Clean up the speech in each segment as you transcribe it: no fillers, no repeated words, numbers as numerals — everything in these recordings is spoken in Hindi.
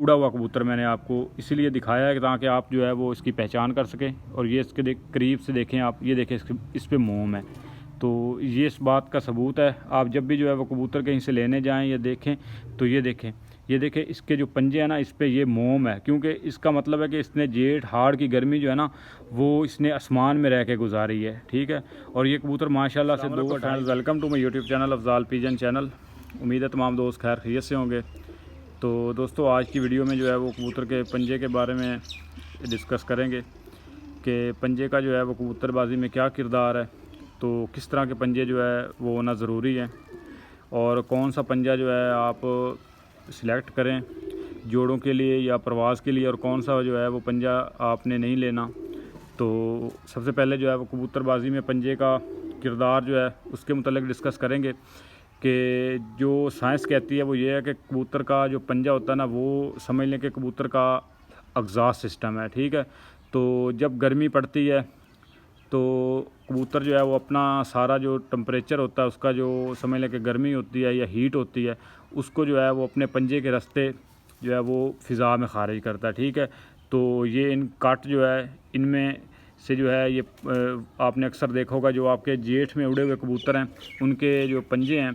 उड़ा हुआ कबूतर मैंने आपको इसीलिए दिखाया है ताकि आप जो है वो इसकी पहचान कर सकें। और ये इसके करीब से देखें आप, ये देखें इस पे मोम है, तो ये इस बात का सबूत है। आप जब भी जो है वो कबूतर कहीं से लेने जाएं या देखें तो ये देखें इसके जो पंजे हैं ना, इस पे ये मोम है, क्योंकि इसका मतलब है कि इसने जेठ हाड़ की गर्मी जो है ना वो इसने आसमान में रह के गुजारी है। ठीक है। और ये कबूतर माशाल्लाह से दो friends, welcome to my YouTube channel Afzal pigeon channel. उम्मीद है तमाम दोस्त खैर खैरियत से होंगे। तो दोस्तों आज की वीडियो में जो है वो कबूतर के पंजे के बारे में डिस्कस करेंगे कि पंजे का जो है वो कबूतरबाजी में क्या किरदार है, तो किस तरह के पंजे जो है वो होना ज़रूरी है और कौन सा पंजा जो है आप सिलेक्ट करें जोड़ों के लिए या प्रवास के लिए, और कौन सा जो है वो पंजा आपने नहीं लेना। तो सबसे पहले जो है वो कबूतरबाजी में पंजे का किरदार जो है उसके मुतल्लिक डिस्कस करेंगे कि जो साइंस कहती है वो ये है कि कबूतर का जो पंजा होता है ना वो समझ लें कि कबूतर का एग्जॉस्ट सिस्टम है। ठीक है। तो जब गर्मी पड़ती है तो कबूतर जो है वो अपना सारा जो टेम्परेचर होता है उसका जो समझ लें कि गर्मी होती है या हीट होती है उसको जो है वो अपने पंजे के रास्ते जो है वो फ़िज़ा में ख़ारिज करता है। ठीक है। तो ये इन कट जो है इनमें से जो है ये आपने अक्सर देखा होगा जो आपके जेठ में उड़े हुए कबूतर हैं उनके जो पंजे हैं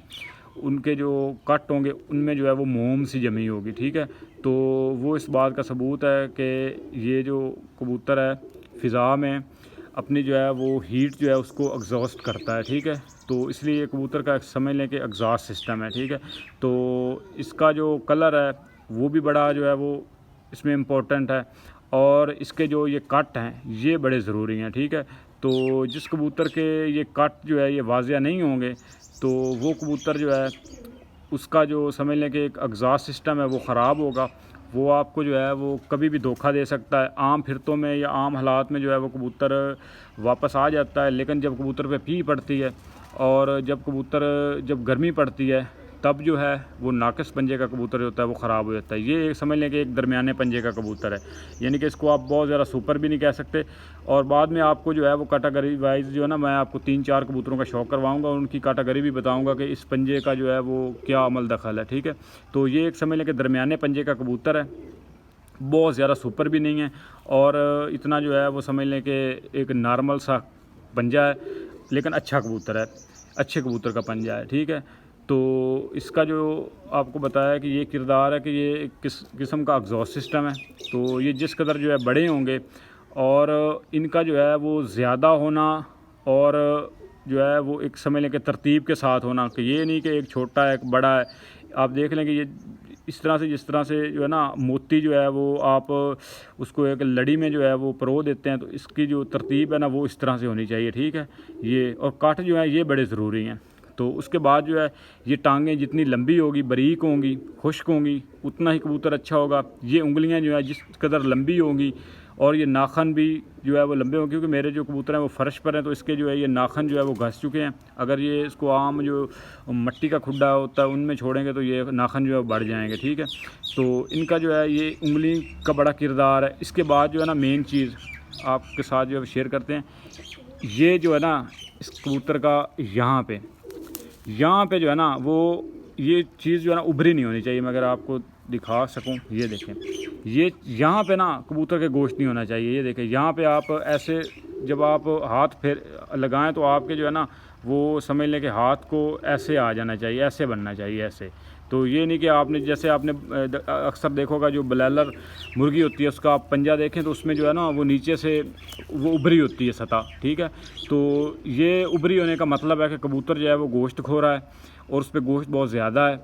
उनके जो कट होंगे उनमें जो है वो मोम सी जमी होगी। ठीक है। तो वो इस बात का सबूत है कि ये जो कबूतर है फ़िज़ा में अपनी जो है वो हीट जो है उसको एग्जॉस्ट करता है। ठीक है। तो इसलिए ये कबूतर का समझ लें कि एग्जॉस्ट सिस्टम है। ठीक है। तो इसका जो कलर है वो भी बड़ा जो है वो इसमें इम्पोर्टेंट है, और इसके जो ये कट हैं ये बड़े ज़रूरी हैं। ठीक है। तो जिस कबूतर के ये कट जो है ये वाजिया नहीं होंगे तो वो कबूतर जो है उसका जो समझ लें कि एक एग्जॉस्ट सिस्टम है वो ख़राब होगा, वो आपको जो है वो कभी भी धोखा दे सकता है। आम फिरतों में या आम हालात में जो है वो कबूतर वापस आ जाता है, लेकिन जब कबूतर पे पी पड़ती है और जब गर्मी पड़ती है तब जो है वो नाकिस पंजे का कबूतर होता है वो ख़राब हो जाता है। ये समझ लें कि एक दरमियाने पंजे का कबूतर है, यानी कि इसको आप बहुत ज़्यादा सुपर भी नहीं कह सकते। और बाद में आपको जो है वो कैटेगरी वाइज जो है ना मैं आपको 3-4 कबूतरों का शौक़ करवाऊंगा और उनकी कैटेगरी भी बताऊंगा कि इस पंजे का जो है वो क्या अमल दखल है। ठीक है। तो ये एक समझ लें कि दरमियाने पंजे का कबूतर है, बहुत ज़्यादा सुपर भी नहीं है और इतना जो है वो समझ लें कि एक नॉर्मल सा पंजा है, लेकिन अच्छा कबूतर है, अच्छे कबूतर का पंजा है। ठीक है। तो इसका जो आपको बताया कि ये किरदार है कि ये किस किस्म का एग्जॉस्ट सिस्टम है। तो ये जिस कदर जो है बड़े होंगे और इनका जो है वो ज़्यादा होना और जो है वो एक समझ लें कि तरतीब के साथ होना, कि ये नहीं कि एक छोटा है एक बड़ा है। आप देख लें कि ये इस तरह से जिस तरह से जो है ना मोती जो है वो आप उसको एक लड़ी में जो है वो परो देते हैं, तो इसकी जो तरतीब है ना वो इस तरह से होनी चाहिए। ठीक है। ये और काट जो है ये बड़े ज़रूरी हैं। तो उसके बाद जो है ये टांगें जितनी लंबी होगी, बारीक होंगी, खुश्क होंगी, उतना ही कबूतर अच्छा होगा। ये उंगलियां जो है जिस कदर लंबी होंगी और ये नाखन भी जो है वो लंबे होंगे, क्योंकि मेरे जो कबूतर हैं वो फ़र्श पर हैं तो इसके जो है ये नाखन जो है वो घस चुके हैं। अगर ये इसको आम जो मट्टी का खुड्डा होता है उनमें छोड़ेंगे तो ये नाखन जो है बढ़ जाएंगे। ठीक है। तो इनका जो है ये उंगली का बड़ा किरदार है। इसके बाद जो है ना मेन चीज़ आपके साथ जो है शेयर करते हैं, ये जो है ना इस कबूतर का यहाँ पे जो है ना वो ये चीज़ जो है ना उभरी नहीं होनी चाहिए। मैं अगर आपको दिखा सकूं, ये देखें, ये यहाँ पे ना कबूतर के गोश्त नहीं होना चाहिए। ये देखें यहाँ पे आप ऐसे जब आप हाथ फेर लगाएं तो आपके जो है ना वो समझ लें कि हाथ को ऐसे आ जाना चाहिए, ऐसे बनना चाहिए, ऐसे। तो ये नहीं कि आपने जैसे आपने अक्सर देखोगा जो ब्लैलर मुर्गी होती है उसका आप पंजा देखें तो उसमें जो है ना वो नीचे से वो उभरी होती है सतह। ठीक है। तो ये उभरी होने का मतलब है कि कबूतर जो है वो गोश्त खो रहा है और उस पर गोश्त बहुत ज़्यादा है,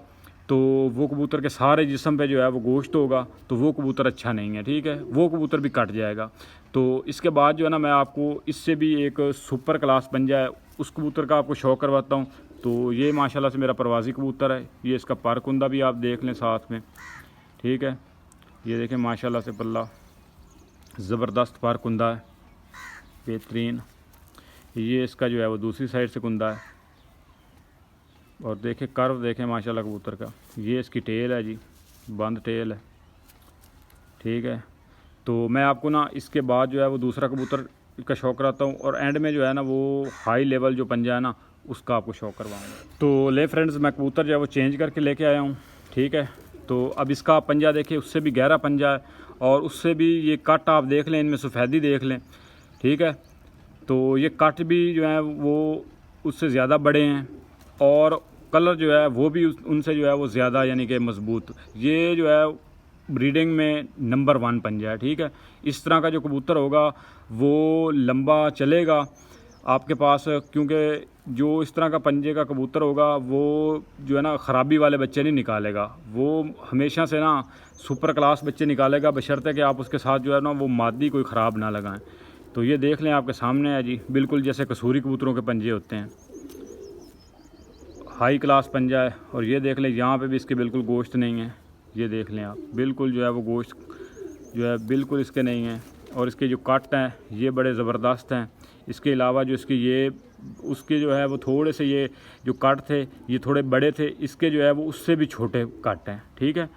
तो वो कबूतर के सारे जिस्म पे जो है वो गोश्त होगा, तो वो कबूतर अच्छा नहीं है। ठीक है। वो कबूतर भी कट जाएगा। तो इसके बाद जो है ना मैं आपको इससे भी एक सुपर क्लास पंजा है उस कबूतर का आपको शौक़ करवाता हूँ। तो ये माशाल्लाह से मेरा परवाज़ी कबूतर है, ये इसका पारकुंदा भी आप देख लें साथ में। ठीक है। ये देखें माशाल्लाह से पल्ला ज़बरदस्त पारकुंदा है, बेहतरीन। ये इसका जो है वो दूसरी साइड से कुंदा है, और देखें कर्व देखें माशाल्लाह कबूतर का। ये इसकी टेल है जी, बंद टेल है। ठीक है। तो मैं आपको ना इसके बाद जो है वो दूसरा कबूतर का शौक़ कराता हूँ और एंड में जो है ना वो हाई लेवल जो पंजा है ना उसका आपको शौक़ करवाऊँगा। तो ले फ्रेंड्स, मैं कबूतर जो है वो चेंज करके लेके आया हूँ। ठीक है। तो अब इसका पंजा देखिए, उससे भी गहरा पंजा है और उससे भी ये कट आप देख लें, इनमें सफ़ेदी देख लें, ठीक है। तो ये कट भी जो है वो उससे ज़्यादा बड़े हैं और कलर जो है वो भी उनसे जो है वो ज़्यादा यानी कि मजबूत। ये जो है ब्रीडिंग में नंबर 1 पंजा है, ठीक है। इस तरह का जो कबूतर होगा वो लंबा चलेगा आपके पास, क्योंकि जो इस तरह का पंजे का कबूतर होगा वो जो है ना ख़राबी वाले बच्चे नहीं निकालेगा, वो हमेशा से ना सुपर क्लास बच्चे निकालेगा, बशर्ते कि आप उसके साथ जो है ना वो मादी कोई ख़राब ना लगाएं। तो ये देख लें, आपके सामने है जी, बिल्कुल जैसे कसूरी कबूतरों के पंजे होते हैं, हाई क्लास पंजा है। और ये देख लें, यहाँ पे भी इसके बिल्कुल गोश्त नहीं है, ये देख लें आप, बिल्कुल जो है वो गोश्त जो है बिल्कुल इसके नहीं है। और इसके जो कट हैं ये बड़े ज़बरदस्त हैं। इसके अलावा जो इसके ये उसके जो है वो थोड़े से ये जो कट थे ये थोड़े बड़े थे, इसके जो है वो उससे भी छोटे कट हैं, ठीक है।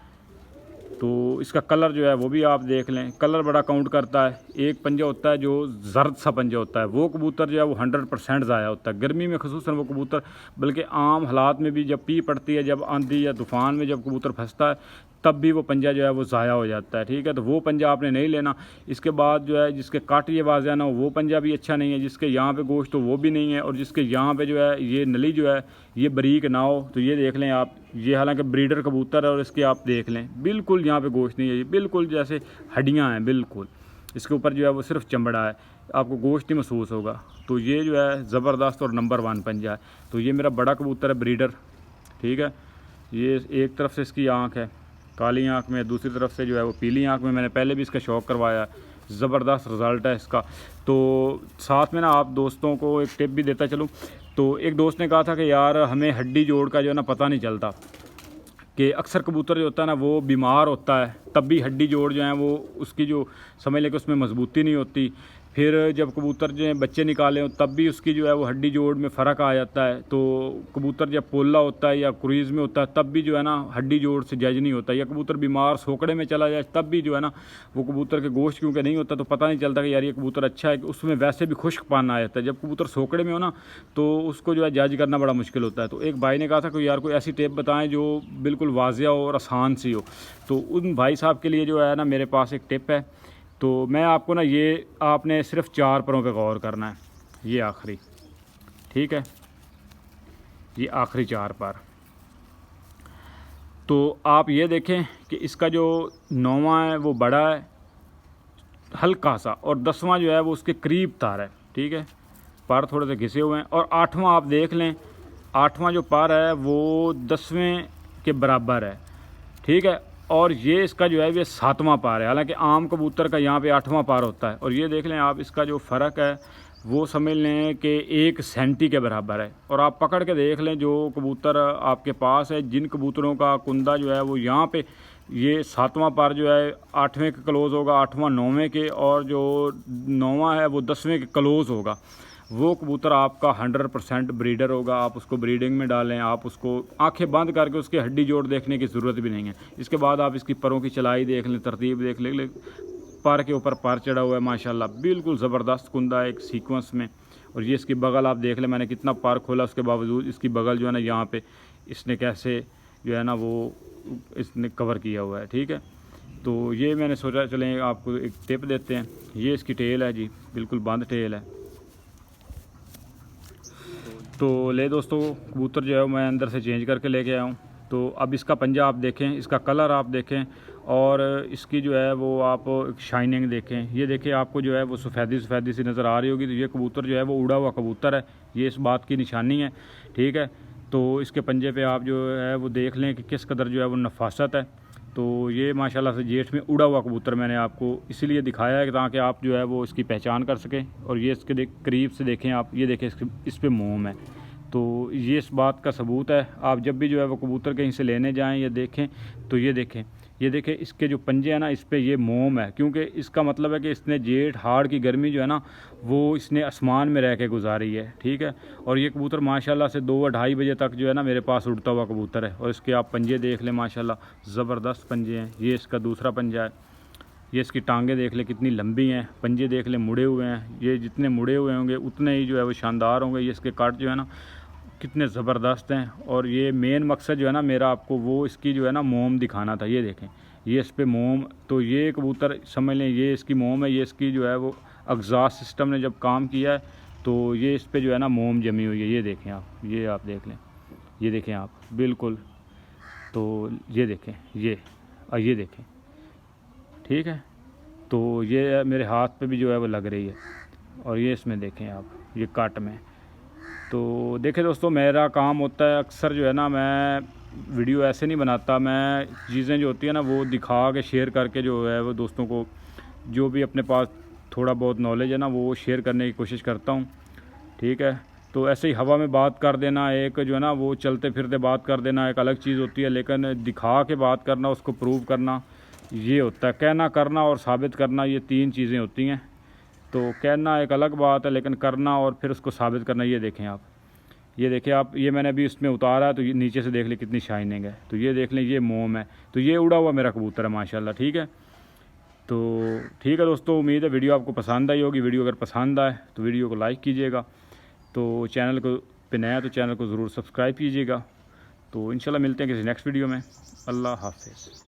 तो इसका कलर जो है वो भी आप देख लें, कलर बड़ा काउंट करता है। एक पंजा होता है जो जर्द सा पंजा होता है, वो कबूतर जो है वो 100% ज़ाया होता है गर्मी में, ख़ुसूसन वो कबूतर, बल्कि आम हालात में भी जब पी पड़ती है, जब आंधी या तूफ़ान में जब कबूतर फंसता है तब भी वो पंजा जो है वो ज़ाया हो जाता है, ठीक है। तो वो पंजा आपने नहीं लेना। इसके बाद जो है जिसके काट ये वाज़िया ना हो वो पंजा भी अच्छा नहीं है, जिसके यहाँ पे गोश्त तो वो भी नहीं है, और जिसके यहाँ पे जो है ये नली जो है ये बारीक ना हो। तो ये देख लें आप, ये हालांकि ब्रीडर कबूतर है और इसके आप देख लें बिल्कुल यहाँ पे गोश्त नहीं है, ये बिल्कुल जैसे हड्डियाँ हैं, बिल्कुल इसके ऊपर जो है वो सिर्फ चमड़ा है, आपको गोश्त ही महसूस होगा। तो ये जो है ज़बरदस्त और नंबर 1 पंजा है। तो ये मेरा बड़ा कबूतर है ब्रीडर, ठीक है। ये एक तरफ से इसकी आँख है काली आँख में, दूसरी तरफ से जो है वो पीली आँख में। मैंने पहले भी इसका शौक़ करवाया, ज़बरदस्त रिज़ल्ट है इसका। तो साथ में ना आप दोस्तों को एक टिप भी देता चलूँ। तो एक दोस्त ने कहा था कि यार हमें हड्डी जोड़ का जो है ना पता नहीं चलता, कि अक्सर कबूतर जो होता है ना वो बीमार होता है तब भी हड्डी जोड़ जो है वो उसकी जो समझ लें कि उसमें मजबूती नहीं होती, फिर जब कबूतर जो है बच्चे निकाले हो तब भी उसकी जो है वो हड्डी जोड़ में फ़र्क आ जाता है। तो कबूतर जब पोला होता है या क्रूज़ में होता है तब भी जो है ना हड्डी जोड़ से जज नहीं होता, या कबूतर बीमार सोकड़े में चला जाए तब भी जो है ना वो कबूतर के गोश्त क्योंकि नहीं होता तो पता नहीं चलता कि यार ये कबूतर अच्छा है। उसमें वैसे भी खुश्क पाना आ जाता है, जब कबूतर सोकड़े में हो ना तो उसको जो है जज करना बड़ा मुश्किल होता है। तो एक भाई ने कहा था कि यार कोई ऐसी टेप बताएँ जो बिल्कुल वाज़िया हो और आसान सी हो। तो उन भाई साहब के लिए जो है ना मेरे पास एक टिप है। तो मैं आपको ना ये आपने सिर्फ 4 परों पे गौर करना है, ये आखिरी, ठीक है, ये आखिरी 4 पर। तो आप ये देखें कि इसका जो 9वां है वो बड़ा है हल्का सा, और 10वां जो है वो उसके करीब तार है, ठीक है, पर थोड़े से घिसे हुए हैं। और 8वां आप देख लें, 8वां जो पर है वो 10वें के बराबर है, ठीक है। और ये इसका जो है ये 7वां पार है, हालांकि आम कबूतर का यहाँ पे 8वां पार होता है। और ये देख लें आप, इसका जो फ़र्क है वो समझ लें कि 1 सेंटी के बराबर है। और आप पकड़ के देख लें जो कबूतर आपके पास है, जिन कबूतरों का कुंदा जो है वो यहाँ पे ये 7वां पार जो है 8वें के क्लोज़ होगा, 8वां 9वें के, और जो 9वां है वो 10वें के क्लोज़ होगा, वो कबूतर आपका 100% ब्रीडर होगा। आप उसको ब्रीडिंग में डालें, आप उसको आंखें बंद करके उसके हड्डी जोड़ देखने की ज़रूरत भी नहीं है। इसके बाद आप इसकी परों की चलाई देख लें, तरतीब देख लें, पर के ऊपर पर चढ़ा हुआ है माशाल्लाह, बिल्कुल ज़बरदस्त कुंदा है एक सीक्वेंस में। और ये इसकी बगल आप देख लें, मैंने कितना पर खोला उसके बावजूद इसकी बगल जो है ना यहाँ पे इसने कैसे जो है ना वो इसने कवर किया हुआ है, ठीक है। तो ये मैंने सोचा चलें आपको एक टिप देते हैं। ये इसकी टेल है जी, बिल्कुल बंद टेल है। तो ले दोस्तों, कबूतर जो है मैं अंदर से चेंज करके लेके आया हूँ। तो अब इसका पंजा आप देखें, इसका कलर आप देखें, और इसकी जो है वो आप शाइनिंग देखें। ये देखें, आपको जो है वो सफ़ेदी सफ़ेदी सी नज़र आ रही होगी। तो ये कबूतर जो है वो उड़ा हुआ कबूतर है, ये इस बात की निशानी है, ठीक है। तो इसके पंजे पे आप जो है वो देख लें कि किस कदर जो है वो नफासत है। तो ये माशाल्लाह से जेठ में उड़ा हुआ कबूतर मैंने आपको इसीलिए दिखाया है ताकि आप जो है वो इसकी पहचान कर सकें। और ये इसके करीब से देखें आप, ये देखें इस पे मोम है, तो ये इस बात का सबूत है। आप जब भी जो है वो कबूतर कहीं से लेने जाएं या देखें तो ये देखें, ये देखें इसके जो पंजे हैं ना इस पे ये मोम है, क्योंकि इसका मतलब है कि इसने जेठ हाड़ की गर्मी जो है ना वो इसने आसमान में रह के गुजारी है, ठीक है। और ये कबूतर माशाल्लाह से 2-2:30 बजे तक जो है ना मेरे पास उड़ता हुआ कबूतर है। और इसके आप पंजे देख लें, माशाल्लाह ज़बरदस्त पंजे हैं। ये इसका दूसरा पंजा है, ये इसकी टांगें देख लें कितनी लंबी हैं, पंजे देख लें मुड़े हुए हैं। ये जितने मुड़े हुए होंगे उतने ही जो है वो शानदार होंगे। ये इसके काट जो है ना कितने ज़बरदस्त हैं। और ये मेन मकसद जो है ना मेरा आपको वो इसकी जो है ना मोम दिखाना था। ये देखें, ये इस पे मोम, तो ये कबूतर समझ लें ये इसकी मोम है। ये इसकी जो है वो एग्जॉस्ट सिस्टम ने जब काम किया है तो ये इस पे जो है ना मोम जमी हुई है। ये देखें आप, ये आप देख लें, ये देखें आप बिल्कुल। तो ये देखें, ये देखें, ठीक है। तो ये मेरे हाथ पे भी जो है वो लग रही है। और ये इसमें देखें आप, ये काट में। तो देखें दोस्तों, मेरा काम होता है अक्सर जो है ना, मैं वीडियो ऐसे नहीं बनाता, मैं चीज़ें जो होती है ना वो दिखा के शेयर करके जो है वो दोस्तों को जो भी अपने पास थोड़ा बहुत नॉलेज है ना वो शेयर करने की कोशिश करता हूँ, ठीक है। तो ऐसे ही हवा में बात कर देना, एक जो है ना वो चलते फिरते बात कर देना एक अलग चीज़ होती है, लेकिन दिखा के बात करना, उसको प्रूव करना, ये होता है। कहना, करना और साबित करना, ये 3 चीज़ें होती हैं। तो कहना एक अलग बात है, लेकिन करना और फिर उसको साबित करना। ये देखें आप, ये देखें आप, ये मैंने अभी इसमें उतारा है तो ये नीचे से देख लें कितनी शाइनिंग है। तो ये देख लें, ये मोम है। तो ये उड़ा हुआ मेरा कबूतर है माशाल्लाह, ठीक है। तो ठीक है दोस्तों, उम्मीद है वीडियो आपको पसंद आई होगी। वीडियो अगर पसंद आए तो वीडियो को लाइक कीजिएगा। तो चैनल को पे नया तो चैनल को ज़रूर सब्सक्राइब कीजिएगा। तो इंशाल्लाह मिलते हैं किसी नेक्स्ट वीडियो में। अल्लाह हाफ़िज़।